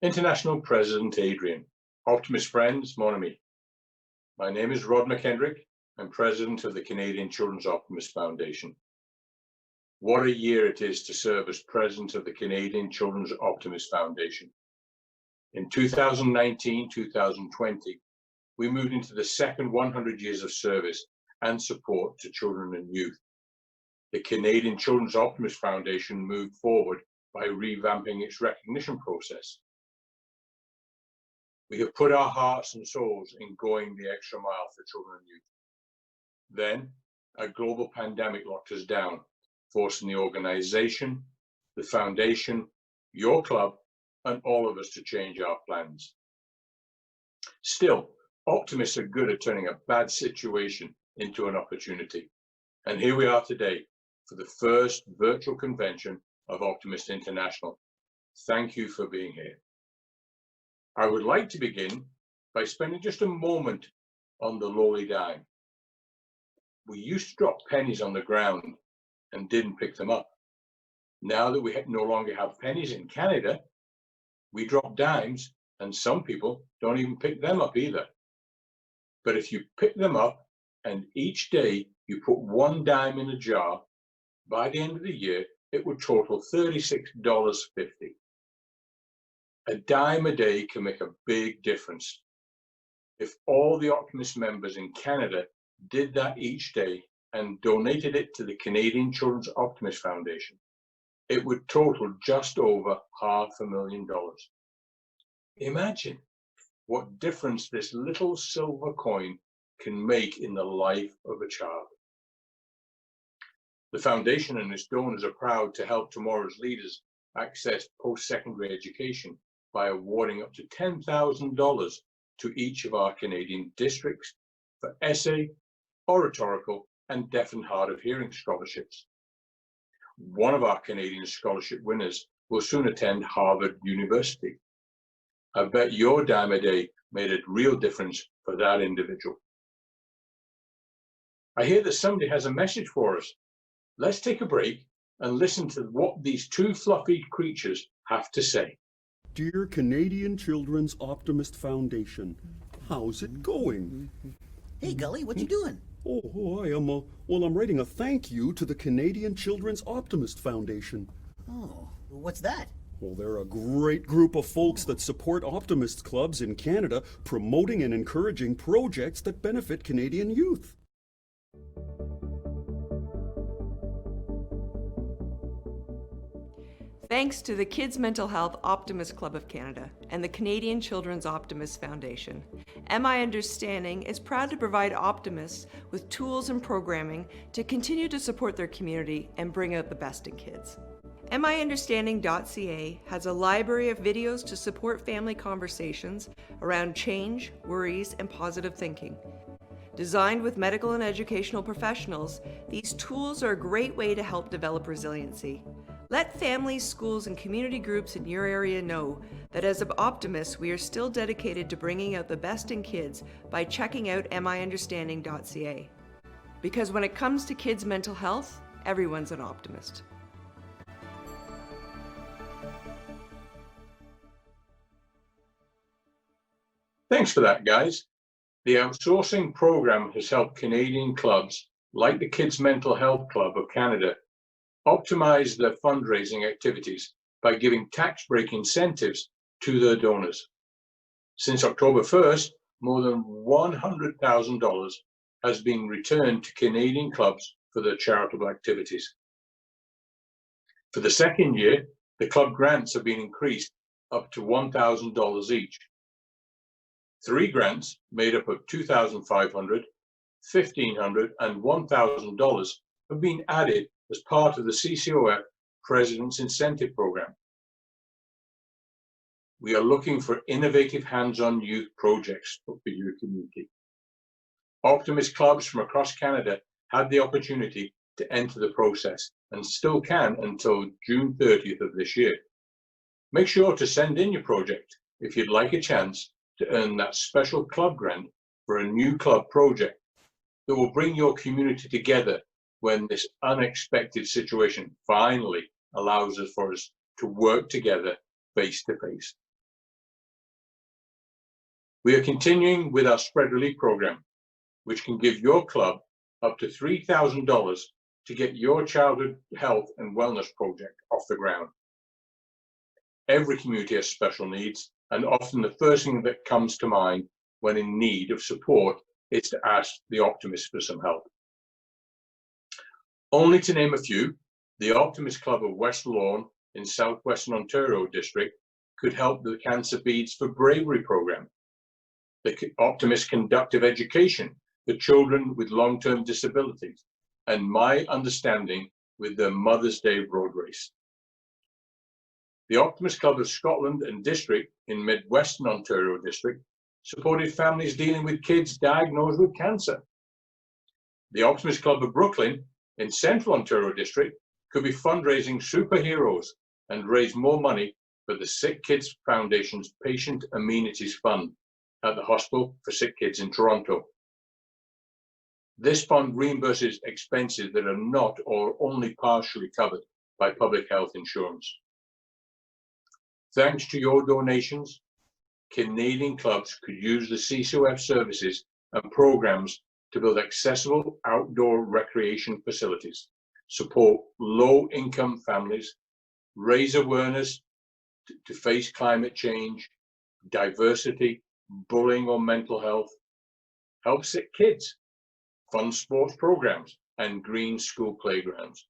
International President Adrian, Optimist friends, mon ami. My name is Rod McKendrick. I'm president of the Canadian Children's Optimist Foundation. What a year it is to serve as president of the Canadian Children's Optimist Foundation. In 2019-2020, we moved into the second 100 years of service and support to children and youth. The Canadian Children's Optimist Foundation moved forward by revamping its recognition process. We have put our hearts and souls in going the extra mile for children and youth. Then, a global pandemic locked us down, forcing the organization, the foundation, your club, and all of us to change our plans. Still, optimists are good at turning a bad situation into an opportunity. And here we are today for the first virtual convention of Optimist International. Thank you for being here. I would like to begin by spending just a moment on the lowly dime. We used to drop pennies on the ground and didn't pick them up. Now that we no longer have pennies in Canada, we drop dimes and some people don't even pick them up either. But if you pick them up and each day you put one dime in a jar, by the end of the year, it would total $36.50. A dime a day can make a big difference. If all the Optimist members in Canada did that each day and donated it to the Canadian Children's Optimist Foundation, it would total just over $500,000. Imagine what difference this little silver coin can make in the life of a child. The foundation and its donors are proud to help tomorrow's leaders access post-secondary education by awarding up to $10,000 to each of our Canadian districts for essay, oratorical, and deaf and hard of hearing scholarships. One of our Canadian scholarship winners will soon attend Harvard University. I bet your dime a day made a real difference for that individual. I hear that somebody has a message for us. Let's take a break and listen to what these two fluffy creatures have to say. Dear Canadian Children's Optimist Foundation, how's it going? Hey, Gully, what you doing? I'm writing a thank you to the Canadian Children's Optimist Foundation. Oh, what's that? Well, they're a great group of folks that support optimist clubs in Canada, promoting and encouraging projects that benefit Canadian youth. Thanks to the Kids Mental Health Optimist Club of Canada and the Canadian Children's Optimist Foundation, MI Understanding is proud to provide optimists with tools and programming to continue to support their community and bring out the best in kids. miunderstanding.ca has a library of videos to support family conversations around change, worries, and positive thinking. Designed with medical and educational professionals, these tools are a great way to help develop resiliency. Let families, schools, and community groups in your area know that as optimists, we are still dedicated to bringing out the best in kids by checking out miunderstanding.ca. Because when it comes to kids' mental health, everyone's an optimist. Thanks for that, guys. The outsourcing program has helped Canadian clubs like the Kids Mental Health Club of Canada optimize their fundraising activities by giving tax break incentives to their donors. Since October 1st, more than $100,000 has been returned to Canadian clubs for their charitable activities. For the second year, the club grants have been increased up to $1,000 each. 3 grants made up of $2,500, $1,500, and $1,000 have been added as part of the CCOF President's Incentive Program. We are looking for innovative hands-on youth projects for your community. Optimist clubs from across Canada had the opportunity to enter the process and still can until June 30th of this year. Make sure to send in your project if you'd like a chance to earn that special club grant for a new club project that will bring your community together when this unexpected situation finally allows us to work together face to face. We are continuing with our spread relief program, which can give your club up to $3,000 to get your childhood health and wellness project off the ground. Every community has special needs, and often the first thing that comes to mind when in need of support is to ask the Optimist for some help. Only to name a few, the Optimist Club of West Lawn in Southwestern Ontario District could help the Cancer Beads for Bravery program, the Optimist Conductive Education for children with long-term disabilities, and my understanding with the Mother's Day road race. The Optimist Club of Scotland and District in Midwestern Ontario District supported families dealing with kids diagnosed with cancer. The Optimist Club of Brooklyn in Central Ontario District could be fundraising superheroes and raise more money for the Sick Kids Foundation's Patient Amenities Fund at the Hospital for Sick Kids in Toronto. This fund reimburses expenses that are not or only partially covered by public health insurance. Thanks to your donations, Canadian clubs could use the CCOF services and programs to build accessible outdoor recreation facilities, support low-income families, raise awareness to face climate change, diversity, bullying or mental health, help sick kids, fund sports programs, and green school playgrounds.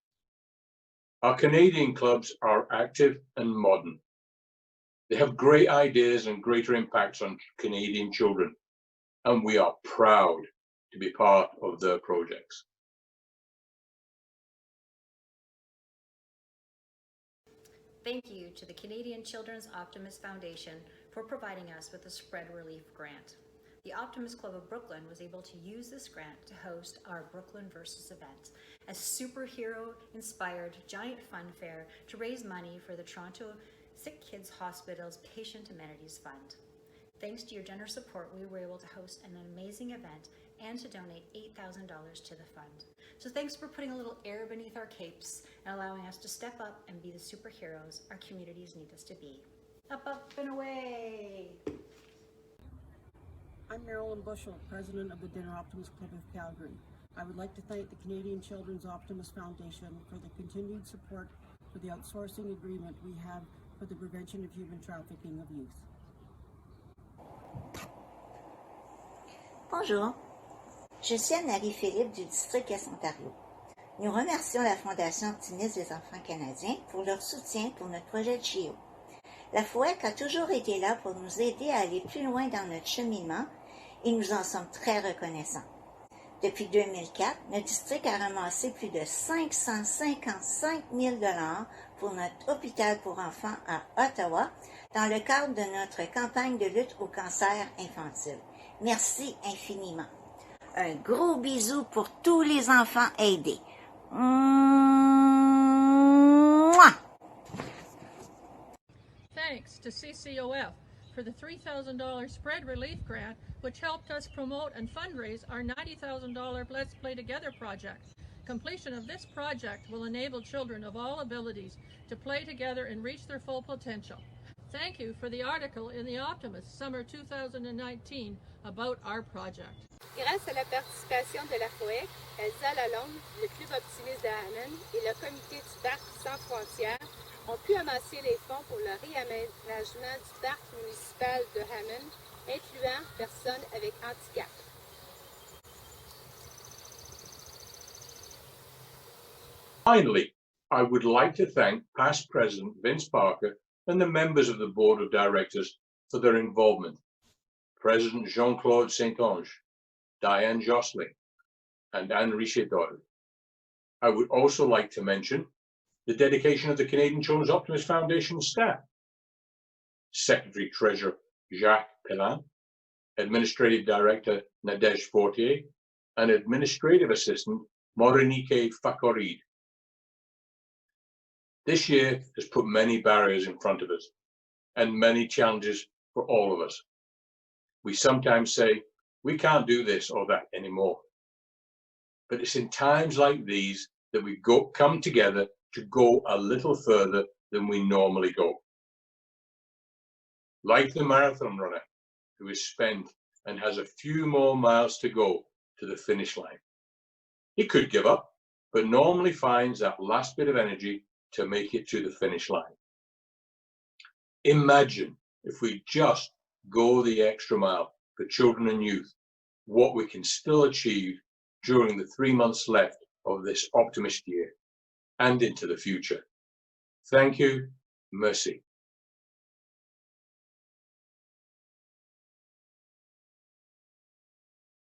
Our Canadian clubs are active and modern. They have great ideas and greater impacts on Canadian children, and we are proud to be part of their projects. Thank you to the Canadian Children's Optimist Foundation for providing us with the Spread Relief Grant. The Optimist Club of Brooklyn was able to use this grant to host our Brooklyn Versus event, a superhero-inspired giant fun fair to raise money for the Toronto Sick Kids Hospital's Patient Amenities Fund. Thanks to your generous support, we were able to host an amazing event and to donate $8,000 to the fund. So thanks for putting a little air beneath our capes and allowing us to step up and be the superheroes our communities need us to be. Up, up, and away! I'm Marilyn Bushell, President of the Dinner Optimist Club of Calgary. I would like to thank the Canadian Children's Optimist Foundation for the continued support for the outsourcing agreement we have for the prevention of human trafficking of youth. Bonjour, je suis Anne-Marie-Philippe du district Est-Ontario. Nous remercions la Fondation Optimiste des enfants canadiens pour leur soutien pour notre projet de JO. La FOEC a toujours été là pour nous aider à aller plus loin dans notre cheminement et nous en sommes très reconnaissants. Depuis 2004, notre district a ramassé plus de 555 000 $ pour notre hôpital pour enfants à Ottawa dans le cadre de notre campagne de lutte au cancer infantile. Merci infiniment. Un gros bisou pour tous les enfants aidés. Mouah! Thanks to CCOF for the $3,000 Spread Relief Grant, which helped us promote and fundraise our $90,000 Let's Play Together project. Completion of this project will enable children of all abilities to play together and reach their full potential. Thank you for the article in The Optimist, Summer 2019, about our project. Grâce à la participation de la FOEC, Elsa Lalonde, le Club Optimiste de Hammond et le Comité du Parc Sans Frontières ont pu amasser les fonds pour le réaménagement du parc municipal de Hammond, incluant personnes avec handicap. Finally, I would like to thank past President Vince Parker and the members of the Board of Directors for their involvement. President Jean-Claude Saint-Onge, Diane Josling, and Anne Richer-Doyle. I would also like to mention the dedication of the Canadian Children's Optimist Foundation staff. Secretary Treasurer Jacques Pellan, Administrative Director Nadège Fortier, and Administrative Assistant Morinike Fakorid. This year has put many barriers in front of us and many challenges for all of us. We sometimes say, we can't do this or that anymore. But it's in times like these that we come together to go a little further than we normally go. Like the marathon runner who is spent and has a few more miles to go to the finish line. He could give up, but normally finds that last bit of energy to make it to the finish line. Imagine if we just go the extra mile for children and youth, what we can still achieve during the 3 months left of this Optimist year and into the future. Thank you. Merci.